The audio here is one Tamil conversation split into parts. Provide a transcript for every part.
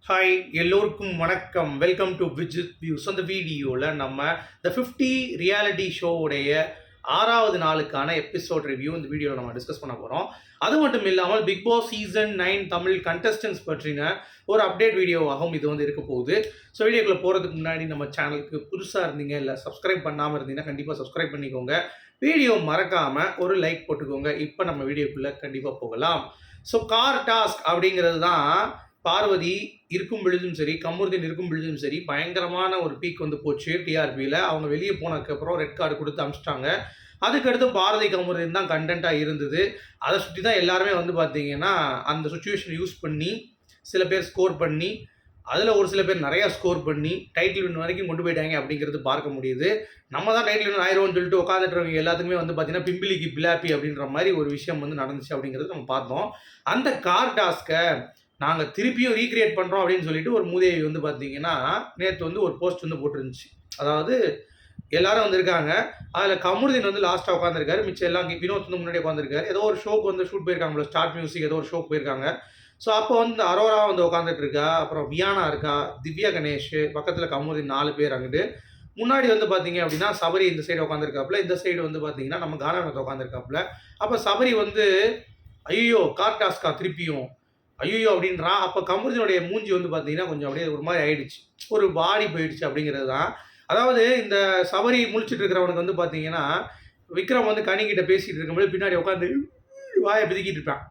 ஹாய் எல்லோருக்கும் வணக்கம். Welcome to Vijith views. அந்த வீடியோவில் நம்ம த 50 ரியாலிட்டி ஷோவுடைய 6வது நாளுக்கான எபிசோட் ரிவ்யூ இந்த வீடியோவில் நம்ம டிஸ்கஸ் பண்ண போகிறோம். அது மட்டும் இல்லாமல் Bigg Boss season 9 Tamil contestants பற்றின ஒரு அப்டேட் வீடியோவாகவும் இது வந்து இருக்க போகுது. ஸோ வீடியோக்குள்ளே போகிறதுக்கு முன்னாடி நம்ம சேனலுக்கு புதுசாக இருந்தீங்க இல்லை சப்ஸ்கிரைப் பண்ணாமல் இருந்தீங்கன்னா கண்டிப்பாக சப்ஸ்கிரைப் பண்ணிக்கோங்க. வீடியோ மறக்காமல் ஒரு லைக் போட்டுக்கோங்க. இப்போ நம்ம வீடியோக்குள்ளே கண்டிப்பாக போகலாம். ஸோ கார் டாஸ்க் அப்படிங்கிறது தான் பார்வதி இருக்கும் பொழுதும் சரி, கமருதீன் இருக்கும் பொழுதும் சரி, பயங்கரமான ஒரு பீக் வந்து போச்சு டிஆர்பியில். அவங்க வெளியே போனதுக்கப்புறம் ரெட் கார்டு கொடுத்து அனுப்பிச்சிட்டாங்க. அதுக்கடுத்து பாரதி கமருதீன் தான் கண்டென்ட்டாக இருந்தது. அதை சுற்றி தான் எல்லாருமே வந்து பார்த்தீங்கன்னா அந்த சுச்சுவேஷன் யூஸ் பண்ணி சில பேர் ஸ்கோர் பண்ணி, அதில் ஒரு சில பேர் நிறையா ஸ்கோர் பண்ணி டைட்டில் வின் வரைக்கும் கொண்டு போயிட்டாங்க அப்படிங்கிறது பார்க்க முடியுது. நம்ம தான் டைட்டில் வின் ஆயிரோம்னு சொல்லிட்டு உட்காந்துட்டுறவங்க எல்லாத்துக்குமே வந்து பார்த்தீங்கன்னா பிம்பிலிக்கு பிலாப்பி அப்படின்ற மாதிரி ஒரு விஷயம் வந்து நடந்துச்சு அப்படிங்கிறது நம்ம பார்த்தோம். அந்த கார் டாஸ்க்கை நாங்கள் திருப்பியும் ரீக்ரியேட் பண்ணுறோம் அப்படின்னு சொல்லிட்டு ஒரு மூதேவி வந்து பார்த்தீங்கன்னா நேற்று வந்து ஒரு போஸ்ட் வந்து போட்டுருந்துச்சு. அதாவது எல்லாரும் வந்திருக்காங்க, அதில் கமருதீன் வந்து லாஸ்ட்டாக உட்காந்துருக்காரு, மிச்சம் எல்லாம் வினோத் வந்து முன்னாடி உட்காந்துருக்காரு. ஏதோ ஒரு ஷோக்கு வந்து ஷூட் போயிருக்காங்க, ஸ்டார்ட் மியூசிக் ஏதோ ஒரு ஷோக்கு போயிருக்காங்க. ஸோ அப்போ வந்து அரோரா வந்து உட்காந்துட்டு இருக்கா, அப்புறம் வியானா இருக்கா, திவ்யா கணேஷ், பக்கத்தில் கமருதீன் 4 பேர் அங்கிட்டு. முன்னாடி வந்து பார்த்தீங்க அப்படின்னா சபரி இந்த சைடு உட்காந்துருக்காப்புல, இந்த சைடு வந்து பார்த்தீங்கன்னா நம்ம கானாவினத்தை உட்காந்துருக்காப்புல. அப்போ சபரி வந்து ஐயோ கார் டாஸ்கா திருப்பியும் ஐயோ அப்படின்றான். அப்போ கமருதீனுடைய மூஞ்சி வந்து பார்த்தீங்கன்னா கொஞ்சம் அப்படியே ஒரு மாதிரி ஆயிடுச்சு, ஒரு பாடி போயிடுச்சு அப்படிங்கிறது தான். அதாவது இந்த சபரி முழிச்சிட்டு இருக்கிறவனுக்கு வந்து பார்த்தீங்கன்னா விக்ரம் வந்து கனிக்கிட்ட பேசிகிட்டு இருக்கும்போது பின்னாடி உட்காந்து வாயை பிதுக்கிட்டு இருப்பான்.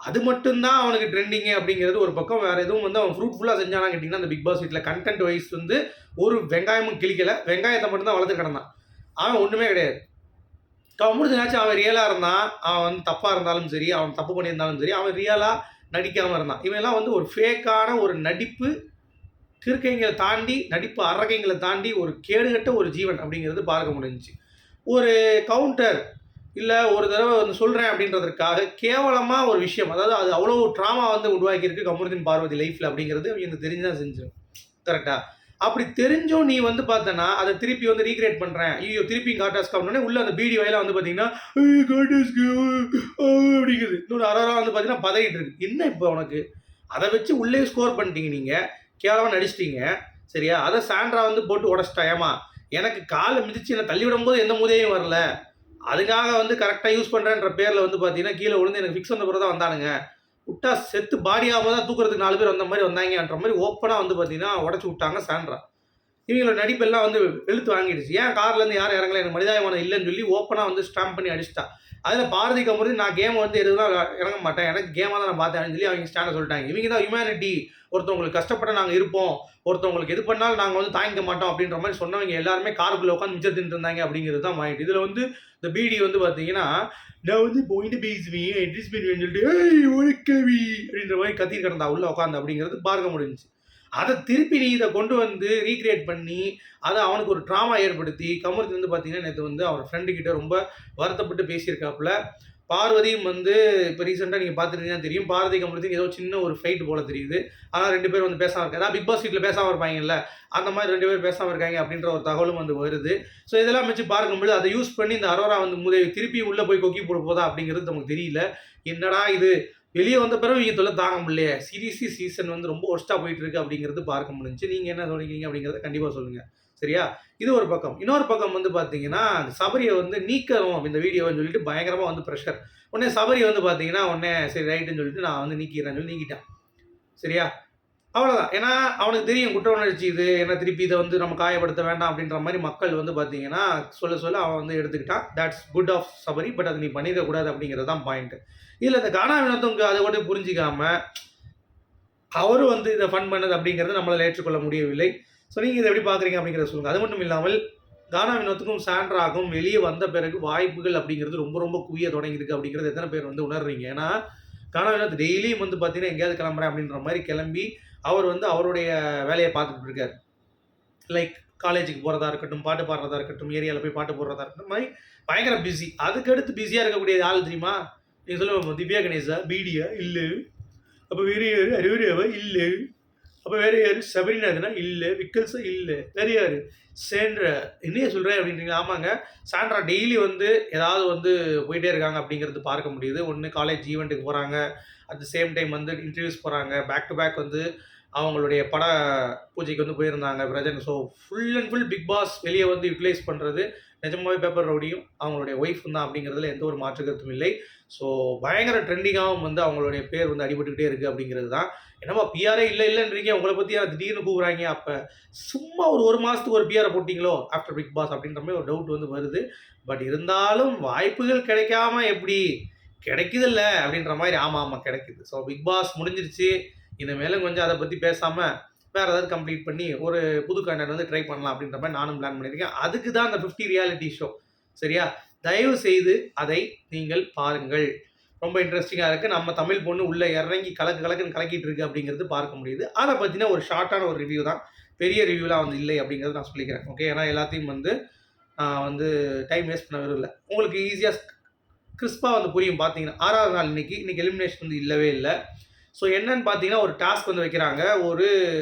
அது மட்டும்தான் அவனுக்கு ட்ரெண்டிங்கு அப்படிங்கிறது ஒரு பக்கம். வேறு எதுவும் வந்து அவன் ஃப்ரூட்ஃபுல்லாக செஞ்சானா கேட்டிங்கன்னா அந்த பிக் பாஸ் வீட்டில் கண்டென்ட் வைஸ் வந்து ஒரு வெங்காயமும் கிளிக்கலை, வெங்காயத்தை மட்டும்தான் வளர்த்து கிடந்தான். அவன் ஒன்றுமே கிடையாது. கமருதீனாச்சும் அவன் ரியலாக இருந்தான், அவன் வந்து தப்பாக இருந்தாலும் சரி, அவன் தப்பு பண்ணியிருந்தாலும் சரி, அவன் ரியலாக நடிக்காமல் இருந்தான். இவெல்லாம் வந்து ஒரு ஃபேக்கான ஒரு நடிப்பு கிறுக்கைங்களை தாண்டி, நடிப்பு அரகைங்களை தாண்டி ஒரு கேடுகட்ட ஒரு ஜீவன் அப்படிங்கிறது பார்க்க முடிஞ்சிச்சு. ஒரு கவுண்டர் இல்லை ஒரு தடவை வந்து சொல்கிறேன் அப்படின்றதுக்காக கேவலமாக ஒரு விஷயம், அதாவது அது அவ்வளோ ட்ராமா வந்து உருவாக்கியிருக்கு கமருதீன் பார்வதி லைஃப்பில் அப்படிங்கிறது எனக்கு தெரிஞ்சு தான் செஞ்சேன். கரெக்டாக அப்படி தெரிஞ்சும் நீ வந்து பார்த்தனா அதை திருப்பி வந்து ரீக்ரியேட் பண்ணுறேன், ஐயோ திருப்பி காட்டாஸ்க்கு அப்படின்னே உள்ள அந்த பிடி வயலாக வந்து பார்த்தீங்கன்னா காட்டாஸ்க்கு அப்படிங்குது. இன்னொரு அரோரா வந்து பார்த்தீங்கன்னா பதறிட்டு இருக்கு. என்ன இப்போ உனக்கு அதை வச்சு உள்ளே ஸ்கோர் பண்ணிட்டீங்க, நீங்கள் கேவலமாக நடிச்சிட்டீங்க சரியா. அதை சாண்ட்ரா வந்து போட்டு உடச்சிட்டா. ஏமா எனக்கு காலை மிதிச்சு என்னை தள்ளி விடும்போது எந்த முதலையும் வரல, அதுக்காக வந்து கரெக்டாக யூஸ் பண்ணுறேன்ற பேரில் வந்து பார்த்தீங்கன்னா கீழே விழுந்து எனக்கு ஃபிக்ஸ் வந்த பிறகு தான் வந்தானுங்க, விட்டா செத்து பாடியாமல் தான் தூக்குறதுக்கு 4 பேர் வந்த மாதிரி வந்தாங்கன்ற மாதிரி ஓப்பனாக வந்து பார்த்தீங்கன்னா உடச்சி விட்டாங்க சாண்ட்ரா. இவங்களோட நடிப்பெல்லாம் வந்து வெளுத்து வாங்கிடுச்சு. ஏன் கார்லேருந்து யாரும் இறங்கல, எனக்கு மனிதாயமானம் இல்லைன்னு சொல்லி ஓப்பனாக வந்து ஸ்டாம்ப் பண்ணி அடிச்சிட்டா. அதில் பாரதி கமருதீன் நான் கேம் வந்து எதுவும் இறங்க மாட்டேன், எனக்கு கேமாக தான் நான் பார்த்தேன் சொல்லி அவங்க ஸ்டாண்டை சொல்லிட்டாங்க. இவங்க தான் ஹியூமனிட்டி, ஒருத்தவங்களுக்கு கஷ்டப்பட நாங்கள் இருப்போம், ஒருத்தவங்களுக்கு எது பண்ணாலும் நாங்கள் வந்து தாங்கிக்க மாட்டோம் அப்படின்ற மாதிரி சொன்னவங்க எல்லாருமே காருக்குள்ளே உட்காந்து மிச்சம் தின்னு இருந்தாங்க அப்படிங்கிறது தான் மாயிட்டு. இதில் வந்து இந்த பிடி வந்து பார்த்தீங்கன்னா நான் வந்து போயிட்டு பேசுவேன் அட்ரஸ் பண்ணுவேன்னு சொல்லிட்டு ஒழுக்கவி அப்படின்ற மாதிரி கத்தி கிடந்தா உள்ளே உட்காந்து அப்படிங்கிறது பார்க்க முடிஞ்சிச்சு. அதை திருப்பி நீ இதை கொண்டு வந்து ரீக்ரியேட் பண்ணி அதை அவனுக்கு ஒரு ட்ராமா ஏற்படுத்தி கமருதீன் வந்து பார்த்தீங்கன்னா நேற்று வந்து அவர் ஃப்ரெண்டு கிட்ட ரொம்ப வருத்தப்பட்டு பேசியிருக்காப்புல. பார்வதியும் வந்து இப்போ ரீசெண்டாக நீங்கள் பார்த்துருந்தீங்கன்னா தெரியும், பார்வதி கமருதீன் ஏதோ சின்ன ஒரு ஃபைட் போல தெரியுது. ஆனால் 2 பேர் வந்து பேசாமல் இருக்காங்க. பிக் பாஸ் வீட்டில் பேசாமல் இருப்பாங்கல்ல, அந்த மாதிரி 2 பேர் பேசாமல் இருக்காங்க அப்படின்ற ஒரு தகவலும் வந்து வருது. ஸோ இதெல்லாம் வச்சு பார்க்கும்போது அதை யூஸ் பண்ணி இந்த அரோரா வந்து முதல் திருப்பி உள்ளே போய் கொக்கி போட போதா அப்படிங்கிறது நமக்கு தெரியல. என்னடா இது வெளியே வந்த பிறகு இவங்க தொல்லை தாங்க முடியலையே, சீசன் வந்து ரொம்ப ஒர்ஸ்ட்டாக போயிட்டு இருக்கு அப்படிங்கிறது பார்க்க முடிஞ்சு. நீங்கள் என்ன சொல்லிக்கிறீங்க அப்படிங்கிறத கண்டிப்பாக சொல்லுங்கள் சரியா. இது ஒரு பக்கம். இன்னொரு பக்கம் வந்து பார்த்தீங்கன்னா சபரியை வந்து நீக்கணும் இந்த வீடியோன்னு சொல்லிட்டு பயங்கரமாக வந்து ப்ரெஷர். உடனே சபரி வந்து பார்த்தீங்கன்னா உடனே சரி ரைட்டுன்னு சொல்லிட்டு நான் வந்து நீக்கிறேன்னு சொல்லி நீக்கிட்டேன் சரியா. அவ்வளோதான். ஏன்னா அவனுக்கு தெரியும் குற்ற உணர்ச்சி இது, ஏன்னா திருப்பி இதை வந்து நம்ம காயப்படுத்த வேண்டாம் அப்படின்ற மாதிரி மக்கள் வந்து பார்த்தீங்கன்னா சொல்ல அவன் வந்து எடுத்துக்கிட்டான். That's good of Sabari. But அதை நீ பண்ணிடக்கூடாது அப்படிங்கிறது தான் பாயிண்ட்டு. இதில் இந்த கானா வினோத்துக்கு அதை கூட புரிஞ்சிக்காம அவரும் வந்து இதை ஃபன் பண்ணது அப்படிங்கிறது நம்மளால் ஏற்றுக்கொள்ள முடியவில்லை. ஸோ நீங்கள் இதை எப்படி பார்க்குறீங்க அப்படிங்கிறத சொல்லுங்கள். அது மட்டும் இல்லாமல் கானா வினோத்துக்கும் சாண்ட்ராகும் வெளியே வந்த பிறகு வாய்ப்புகள் அப்படிங்கிறது ரொம்ப ரொம்ப குவிய தொடங்கியிருக்கு அப்படிங்கிறது எத்தனை பேர் வந்து உணர்றீங்க. ஏன்னா கானா வினோத் டெய்லியும் வந்து பார்த்தீங்கன்னா எங்கேயாவது கிளம்புறேன் அப்படின்ற மாதிரி கிளம்பி அவர் வந்து அவருடைய வேலையை பார்த்துட்டு இருக்கார். லைக் காலேஜுக்கு போகிறதா இருக்கட்டும், பாட்டு பாடுறதா இருக்கட்டும், ஏரியாவில் போய் பாட்டு போடுறதா இருக்கட்டும், மாதிரி பயங்கர பிஸி. அதுக்கடுத்து பிஸியாக இருக்கக்கூடிய ஆள் தெரியுமா, நீங்கள் சொல்லுவோம் திவ்யா கணேஷா, பீடியா இல்லை, அப்போ வேறு யார் அருவரியாவா இல்லை, அப்போ வேறு யார் சபரிநாதனா இல்லை, விக்கல்ஸா இல்லை, வேறு யார் சேண்ட்ரா, என்னைய சொல்கிறேன் அப்படின்றீங்க. ஆமாங்க, சாண்ட்ரா டெய்லி வந்து ஏதாவது வந்து போயிட்டே இருக்காங்க அப்படிங்கிறது பார்க்க முடியுது. ஒன்று காலேஜ் ஈவெண்ட்டுக்கு போகிறாங்க, அட் த சேம் டைம் வந்து இன்டர்வியூஸ் போகிறாங்க, பேக் டு பேக் வந்து அவங்களுடைய பட பூஜைக்கு வந்து போயிருந்தாங்க Prajan. So full and full big boss வெளியே வந்து யூட்டிலைஸ் பண்ணுறது நிஜமாவே பேப்பர் ரவுடியும் அவங்களுடைய ஒய்ஃபும் தான் அப்படிங்கிறதுல எந்த ஒரு மாற்று கருத்தும் இல்லை. ஸோ பயங்கர ட்ரெண்டிங்காகவும் வந்து அவங்களுடைய பேர் வந்து அடிபட்டுக்கிட்டே இருக்குது அப்படிங்கிறது தான். என்னப்பா பிஆரே இல்லைன்றீங்க, உங்களை பற்றி யாரும் திடீர்னு கூப்பிட்றாங்க, அப்போ சும்மா ஒரு மாதத்துக்கு ஒரு பிஆரை போட்டிங்களோ ஆஃப்டர் பிக் பாஸ் அப்படின்ற மாதிரி ஒரு டவுட் வந்து வருது. பட் இருந்தாலும் வாய்ப்புகள் கிடைக்காம எப்படி கிடைக்குதில்ல அப்படின்ற மாதிரி. ஆமாம் கிடைக்குது. ஸோ பிக் பாஸ் முடிஞ்சிருச்சு, இனிமேலும் கொஞ்சம் அதை பற்றி பேசாமல் வேறு ஏதாவது கம்ப்ளீட் பண்ணி ஒரு புது கண்டென்ட் வந்து ட்ரை பண்ணலாம் அப்படின்ற மாதிரி நானும் பிளான் பண்ணியிருக்கேன். அதுக்கு தான் அந்த 50 ரியாலிட்டி ஷோ. சரியா, தயவு செய்து அதை நீங்கள் பாருங்கள். ரொம்ப இன்ட்ரெஸ்டிங்காக இருக்குது. நம்ம தமிழ் பொண்ணு உள்ளே இறங்கி கலக்குன்னு கலக்கிட்டு இருக்கு அப்படிங்கிறது பார்க்க முடியுது. அதை பற்றின ஒரு ஷார்ட்டான ஒரு ரிவ்யூ தான், பெரிய ரிவ்யூலாம் வந்து இல்லை அப்படிங்கிறது நான் சொல்லிக்கிறேன். ஓகே, ஏன்னா எல்லாத்தையும் வந்து நான் வந்து டைம் வேஸ்ட் பண்ண விரும்பல. உங்களுக்கு ஈஸியாக கிறிஸ்பாக வந்து புரியும். பார்த்தீங்கன்னா 6வது நாள் இன்னைக்கு எலிமினேஷன் வந்து இல்லவே இல்லை. ஸோ என்னன்னு பார்த்தீங்கன்னா ஒரு டாஸ்க் வந்து வைக்கிறாங்க. ஒரு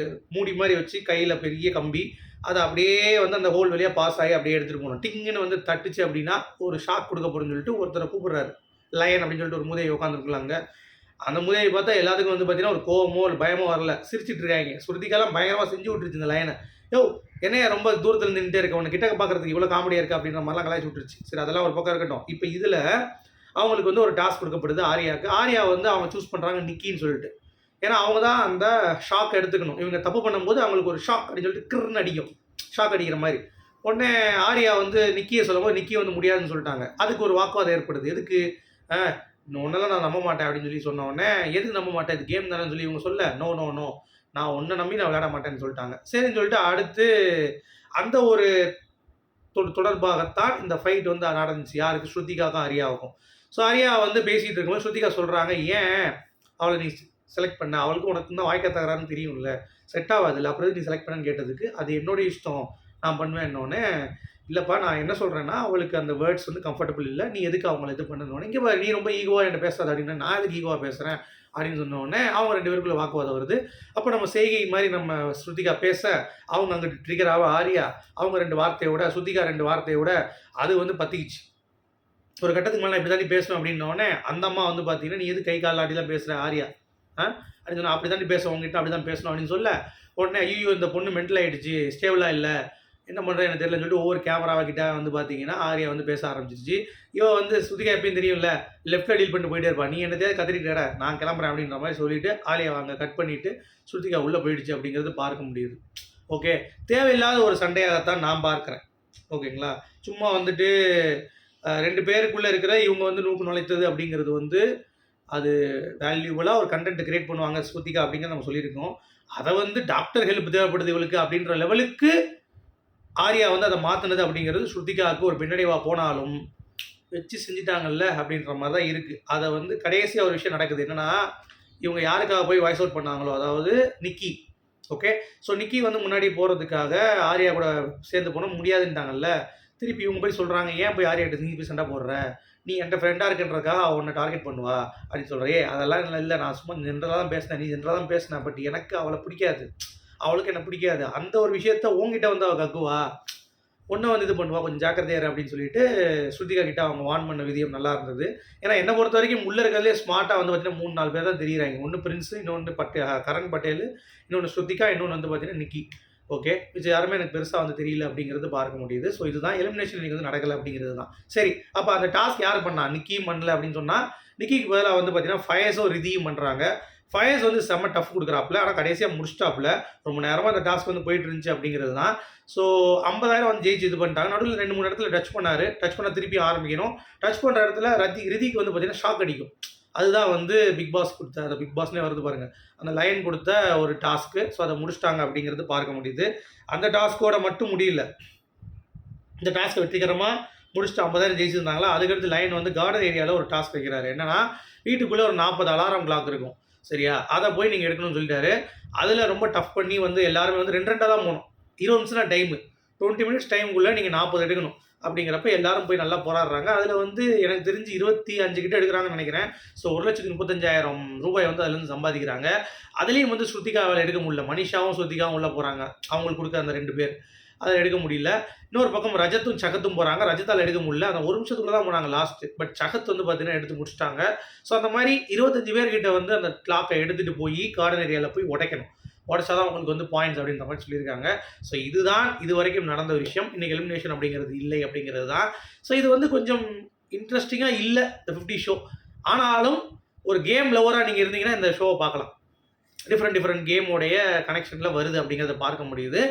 மூடி மாதிரி வச்சு கையில் பெரிய கம்பி, அதை அப்படியே வந்து அந்த ஹோல் வழியாக பாஸ் ஆகி அப்படியே எடுத்துகிட்டு போகணும். டிங்குன்னு வந்து தட்டுச்சு அப்படின்னா ஒரு ஷாக் கொடுக்கப்படும்னு சொல்லிட்டு ஒருத்தரை கூப்பிடுறாரு. லயன் அப்படின்னு சொல்லிட்டு ஒரு மூதையை உட்காந்துருக்கலாங்க. அந்த மூதையை பார்த்தா எல்லாத்துக்கும் வந்து பார்த்தீங்கன்னா ஒரு கோவமோ ஒரு பயமோ வரல, சிரிச்சிட்டு இருக்காங்க. ஸ்ருதிகாலாம் பயங்கரமாக செஞ்சு விட்டுருச்சு இந்த லயனை. யோ என்னையா ரொம்ப தூரத்தில் நின்றுட்டே இருக்க, உன்னை கிட்ட பார்க்குறதுக்கு இவ்வளோ காமெடியாக இருக்குது அப்படின்ற மாதிரிலாம் கலாய்ச்சி விட்டுருச்சு. சரி, அதெல்லாம் ஒரு பக்கம் இருக்கட்டும். இப்போ இதில் அவங்களுக்கு வந்து ஒரு டாஸ்க் கொடுக்கப்படுது ஆரியாவுக்கு. ஆரியா வந்து அவங்க சூஸ் பண்ணுறாங்க நிக்கின்னு சொல்லிட்டு. ஏன்னா அவங்க தான் அந்த ஷாக் எடுத்துக்கணும். இவங்க தப்பு பண்ணும்போது அவங்களுக்கு ஒரு ஷாக் அப்படின்னு சொல்லிட்டு கிருன்னு அடிக்கும், ஷாக் அடிக்கிற மாதிரி. உடனே ஆரியா வந்து நிக்கியை சொல்லும்போது நிக்கி வந்து முடியாதுன்னு சொல்லிட்டாங்க. அதுக்கு ஒரு வாக்குவாதம் ஏற்படுது. எதுக்கு ஒன்னெல்லாம் நான் நம்ப மாட்டேன் அப்படின்னு சொல்லி சொன்ன உடனே, எதுக்கு நம்ப மாட்டேன், இது கேம் தானேன்னு சொல்லி இவங்க சொல்ல, நோ நோ நோ நான் ஒன்றை நம்பி நான் விளையாட மாட்டேன்னு சொல்லிட்டாங்க. சரின்னு சொல்லிட்டு அடுத்து அந்த ஒரு தொடர்பாகத்தான் இந்த ஃபைட் வந்து நடந்துச்சு. யாருக்கு? ஸ்ருதிகாவுக்கும் ஆரியாவுக்கும். ஸோ ஆரியா வந்து பேசிகிட்டு இருக்கும்போது ஸ்ருதிகா சொல்கிறாங்க, ஏன் அவளை நீ செலக்ட் பண்ண, அவளுக்கும் உனக்கு தான் வாய்க்க தகராறுன்னு தெரியும்ல, செட் ஆகாதுல்ல, அப்புறம் நீ செலக்ட் பண்ணன்னு கேட்டதுக்கு அது என்னோட இஷ்டம், நான் பண்ணுவேன். என்னொன்னே இல்லைப்பா நான் என்ன சொல்கிறேன்னா அவளுக்கு அந்த வேர்ட்ஸ் வந்து கம்ஃபர்டபுள் இல்லை, நீ எதுக்கு அவங்கள இது பண்ணணும், இங்கே நீ ரொம்ப ஈகோவாக என்கிட்ட பேசாத அப்படின்னா, நான் எதுக்கு ஈகோவாக பேசுகிறேன் அப்படின்னு சொன்னோடனே அவங்க 2 பேருக்குள்ள வாக்குவாதம் வருது. அப்போ நம்ம செய்கை மாதிரி நம்ம ஸ்ருதிகா பேச அவங்க அங்கிட்டு ட்ரிகராக ஆரியா அவங்க 2 வார்த்தையோட, ஸ்ருதிகா 2 வார்த்தையோட அது வந்து பற்றிக்கிச்சு. ஒரு கட்டத்துக்கு மேலே இப்படி தாண்டி பேசணும் அப்படின்னோடனே அந்த அம்மா வந்து பார்த்தீங்கன்னா, நீ எது கை கால் ஆட்டிலாம் பேசுகிற ஆரியா அப்படின்னு சொன்னால், அப்படி தாண்டி பேச உங்ககிட்ட அப்படி தான் பேசணும் அப்படின்னு சொல்ல உடனே ஐயோ இந்த பொண்ணு மென்டல் ஆகிடுச்சு, ஸ்டேபிளாக இல்லை, என்ன பண்ணுறேன் எனக்கு தெரியலன்னு சொல்லிட்டு ஒவ்வொரு கேமராக்கிட்ட வந்து பார்த்தீங்கன்னா ஆரியா வந்து பேச ஆரம்பிச்சிருச்சு. இவன் வந்து ஸ்ருதிகா எப்பயும் தெரியும்ல, லெஃப்ட்டில் டீல் பண்ணிட்டு போயிட்டே இருப்பான், நீ என்னத்தையாவது கத்திரிக்கிற நான் கிளம்புறேன் அப்படின்ற மாதிரி சொல்லிவிட்டு ஆலியா வாங்க கட் பண்ணிவிட்டு ஸ்ருதிகா உள்ளே போயிடுச்சு அப்படிங்கிறது பார்க்க முடியுது. ஓகே, தேவையில்லாத ஒரு சண்டையாகத்தான் நான் பார்க்குறேன். ஓகேங்களா, சும்மா வந்துட்டு 2 பேருக்குள்ளே இருக்கிற இவங்க வந்து நூக்கு நுழைத்தது அப்படிங்கிறது வந்து அது வேல்யூபலாக ஒரு கண்டென்ட் கிரியேட் பண்ணுவாங்க ஸ்ருதிகா அப்படிங்கிறத நம்ம சொல்லியிருக்கோம். அதை வந்து டாக்டர் ஹெல்ப் தேவைப்படுது இவளுக்கு அப்படின்ற லெவலுக்கு ஆரியா வந்து அதை மாற்றினது அப்படிங்கிறது ஸ்ருதிகாவுக்கு ஒரு பின்னடைவாக போனாலும் வச்சு செஞ்சுட்டாங்கல்ல அப்படின்ற மாதிரி தான் இருக்குது. அதை வந்து கடைசியாக ஒரு விஷயம் நடக்குது. என்னென்னா இவங்க யாருக்காக போய் வாய்ஸ் அவுட் பண்ணாங்களோ, அதாவது நிக்கி. ஓகே, ஸோ நிக்கி வந்து முன்னாடி போகிறதுக்காக ஆரியா கூட சேர்ந்து போன முடியாதுன்ட்டாங்கல்ல. திருப்பி இவங்க போய் சொல்கிறாங்க, ஏன் போய் ஆரியாட்ட நீ போய் சண்டை போடுற, நீ என்கிட்ட ஃப்ரெண்டாக இருக்குன்றதுக்காக அவள் உன்னை டார்கெட் பண்ணுவா அப்படின்னு சொல்கிறேன். அதெல்லாம் இல்லை, நான் சும்மா ஜென்ரலாக தான் பேசினேன், நீ ஜென்ரலாக தான் பேசினேன், பட் எனக்கு அவளை பிடிக்காது, அவளுக்கு என்ன பிடிக்காது, அந்த ஒரு விஷயத்த உங்ககிட்ட வந்து அவள் கக்குவா, ஒன்றை வந்து இது பண்ணுவா, கொஞ்சம் ஜாக்கிரதையாரு அப்படின்னு சொல்லிட்டு ஸ்ருதிகா கிட்ட அவங்க வார்ன் பண்ண விதியம் நல்லா இருந்தது. ஏன்னா என்னை பொறுத்த வரைக்கும் உள்ளே இருக்கிறதுலே ஸ்மார்ட்டாக வந்து பார்த்தீங்கன்னா 3-4 பேர் தான் தெரியுறாங்க. ஒன்று பிரின்ஸு, இன்னொன்று கரண் பட்டேல், இன்னொன்று ஸ்ருதிகா, இன்னொன்று வந்து பார்த்தீங்கன்னா நிக்கி. ஓகே, இது யாருமே எனக்கு பெருசாக வந்து தெரியல அப்படிங்கிறது பார்க்க முடியுது. ஸோ இதுதான் எலிமினேஷன் இன்னைக்கு வந்து நடக்கலை அப்படிங்கிறது தான். சரி, அப்போ அந்த டாஸ்க் யார் பண்ணா? நிக்கியும் பண்ணல அப்படின்னு சொன்னால், நிக்கிக்கு பதிலாக வந்து பார்த்தீங்கன்னா ஃபயஸும் ரிதியும் பண்ணுறாங்க. ஃபயர்ஸ் வந்து செம்ம டஃப் கொடுக்குறாப்புல, ஆனால் கடைசியாக முடிச்சிட்டாப்புல. ரொம்ப நேரமாக அந்த டாஸ்க் வந்து போயிட்டு இருந்துச்சு அப்படிங்கிறது தான். ஸோ 50,000 வந்து ஜெயிச்சு இது பண்ணிட்டாங்க. நடுவில் 2-3 இடத்துல டச் பண்ணார். டச் பண்ண திருப்பி ஆரம்பிக்கணும். டச் பண்ணுற இடத்துல ரிதிக்கு வந்து பார்த்தீங்கன்னா ஷாக் அடிக்கும். அதுதான் வந்து பிக் பாஸ் கொடுத்த, அந்த பிக் பாஸ்னே வருது பாருங்கள், அந்த லைன் கொடுத்த ஒரு டாஸ்க்கு. ஸோ அதை முடிச்சிட்டாங்க அப்படிங்கிறது பார்க்க முடியுது. அந்த டாஸ்க்கோட மட்டும் முடியல, இந்த டாஸ்க்கை வெற்றிகரமாக முடிச்சுட்டு 50,000 ஜெயிச்சிருந்தாங்களா. அதுக்கடுத்து லைன் வந்து கார்டன் ஏரியாவில் ஒரு டாஸ்க் வைக்கிறாரு. என்னன்னா வீட்டுக்குள்ளே ஒரு 40 அலாரம் கிளாக் இருக்கும். சரியா, அதை போய் நீங்கள் எடுக்கணும்னு சொல்லிட்டாரு. அதில் ரொம்ப டஃப் பண்ணி வந்து எல்லாருமே வந்து 2-2 தான் போகணும். 20 நிமிஷம் தான் டைமு, 20 மினிட்ஸ் டைமுக்குள்ளே நீங்கள் 40 எடுக்கணும். அப்படிங்கிறப்ப எல்லாரும் போய் நல்லா போராடுறாங்க. அதில் வந்து எனக்கு தெரிஞ்சு 25 கிட்ட எடுக்கிறாங்கன்னு நினைக்கிறேன். ஸோ 1,35,000 ரூபாய் வந்து அதுலேருந்து சம்பாதிக்கிறாங்க. அதுலேயும் வந்து ஸ்ருதிகாவால் எடுக்க முடியல. மனிஷாவும் ஸ்ருதிகாவும் உள்ளே போகிறாங்க, அவங்களுக்கு கொடுக்க அந்த 2 பேர் அதை எடுக்க முடியல. இன்னொரு பக்கம் ரஜத்தும் சகத்தும் போகிறாங்க. ரஜத்தால் எடுக்க முடியல, அந்த 1 நிமிஷத்துக்குள்ள தான் போனாங்க லாஸ்ட்டு. பட் சகத் வந்து பார்த்தீங்கன்னா எடுத்து முடிச்சிட்டாங்க. ஸோ அந்த மாதிரி 25 பேர்கிட்ட வந்து அந்த கிளாக்கை எடுத்துகிட்டு போய் கார்டன் ஏரியாவில் போய் உடைக்கணும். உடச்சா தான் உங்களுக்கு வந்து பாயிண்ட்ஸ் அப்படின்ற மாதிரி சொல்லியிருக்காங்க. ஸோ இதுதான் இது வரைக்கும் நடந்த விஷயம். இன்னைக்கு எலிமினேஷன் அப்படிங்கிறது இல்லை அப்படிங்கிறது தான். ஸோ இது வந்து கொஞ்சம் இன்ட்ரெஸ்டிங்காக இல்லை இந்த 50 ஷோ. ஆனாலும் ஒரு கேம் லவராக நீங்கள் இருந்தீங்கன்னா இந்த ஷோவை பார்க்கலாம். டிஃப்ரெண்ட் கேமோடைய கனெக்ஷனில் வருது அப்படிங்கிறத பார்க்க முடியுது.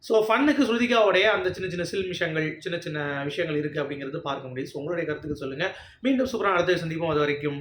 ஸோ ஃபன்னுக்கு ஸ்ருதிகாவுடைய அந்த சின்ன சில்மிஷங்கள், சின்ன விஷயங்கள் இருக்குது அப்படிங்கிறது பார்க்க முடியுது. ஸோ உங்களுடைய கருத்துக்கு சொல்லுங்கள். மீண்டும் சூப்பரான அடுத்த சந்திப்போம். அது வரைக்கும்